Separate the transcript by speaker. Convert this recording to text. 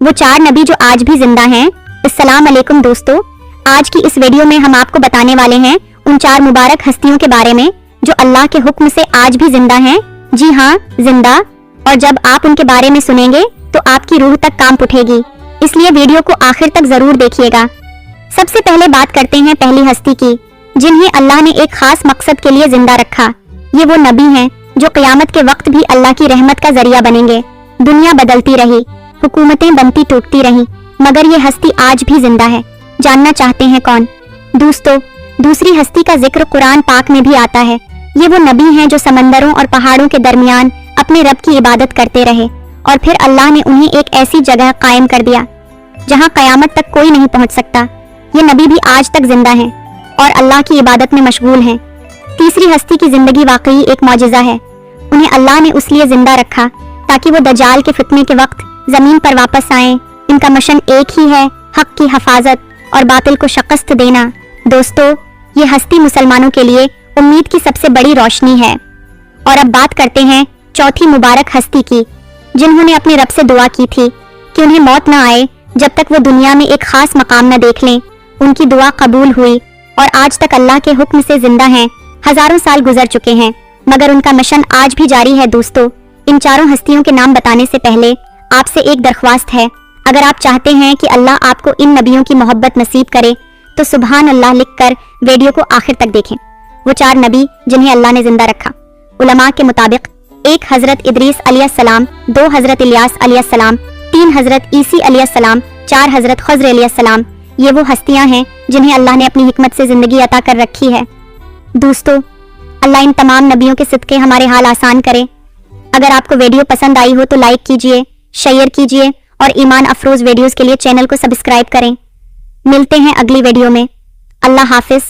Speaker 1: وہ 4 नबी जो आज भी जिंदा हैं। अस्सलाम अलैकुम दोस्तों, आज की इस वीडियो में हम आपको बताने वाले हैं उन 4 मुबारक हस्तियों के बारे में जो अल्लाह के हुक्म से आज भी जिंदा हैं। जी हाँ, जिंदा। और जब आप उनके बारे में सुनेंगे तो आपकी रूह तक कांप उठेगी, इसलिए वीडियो को आखिर तक जरूर देखिएगा। सबसे पहले बात करते हैं पहली हस्ती की, जिन्हें अल्लाह ने एक खास मकसद के लिए जिंदा रखा। ये वो नबी हैं जो क़यामत के वक्त भी अल्लाह की रहमत का जरिया बनेंगे। दुनिया बदलती रही, हुकूमतें बनती टूटती रहीं, मगर ये हस्ती आज भी जिंदा है। जानना चाहते हैं कौन? दोस्तों, दूसरी हस्ती का जिक्र कुरान पाक में भी आता है। ये वो नबी हैं जो समंदरों और पहाड़ों के दरमियान अपने रब की इबादत करते रहे और फिर अल्लाह ने उन्हें एक ऐसी जगह कायम कर दिया जहां कयामत तक कोई नहीं पहुंच सकता। ये नबी भी आज तक जिंदा हैं और अल्लाह की इबादत में मशगूल हैं। तीसरी हस्ती की जिंदगी वाकई एक मौजिज़ा है। उन्हें अल्लाह ने उसलिए जिंदा रखा ताकि वो दज्जाल के फितने के वक्त जमीन पर वापस आएं। इनका मिशन एक ही है, हक की हिफाजत और बातिल को शिकस्त देना। दोस्तों, ये हस्ती मुसलमानों के लिए उम्मीद की सबसे बड़ी रोशनी है। और अब बात करते हैं चौथी मुबारक हस्ती की, जिन्होंने अपने रब से दुआ की थी कि उन्हें मौत न आए जब तक वो दुनिया में एक खास मकाम न देख लें। उनकी दुआ कबूल हुई और आज तक अल्लाह के हुक्म से जिंदा हैं। हजारों साल गुजर चुके हैं मगर उनका मिशन आज भी जारी है। दोस्तों, इन चारों हस्तियों के नाम बताने से पहले आपसे एक दरख्वास्त है। अगर आप चाहते हैं कि अल्लाह आपको इन नबियों की मोहब्बत नसीब करे तो सुभान अल्लाह लिखकर वीडियो को आखिर तक देखें। वो 4 नबी जिन्हें अल्लाह ने जिंदा रखा। उलमा के मुताबिक 1 हजरत इदरीस अलैहिस्सलाम, 2 हजरत इलियास अलैहिस्सलाम, 3 हजरत ईसी अलैहिस्सलाम, 4 हजरत खज़र अलैहिस्सलाम। ये वो हस्तियां हैं जिन्हें अल्लाह ने अपनी हिकमत से जिंदगी अता कर रखी है। दोस्तों, अल्लाह इन तमाम नबियों के सिदक़े हमारे हाल आसान करे। अगर आपको वीडियो पसंद आई हो तो लाइक कीजिए, शेयर कीजिए और ईमान अफरोज वीडियोस के लिए चैनल को सब्सक्राइब करें। मिलते हैं अगली वीडियो में। अल्लाह हाफिज।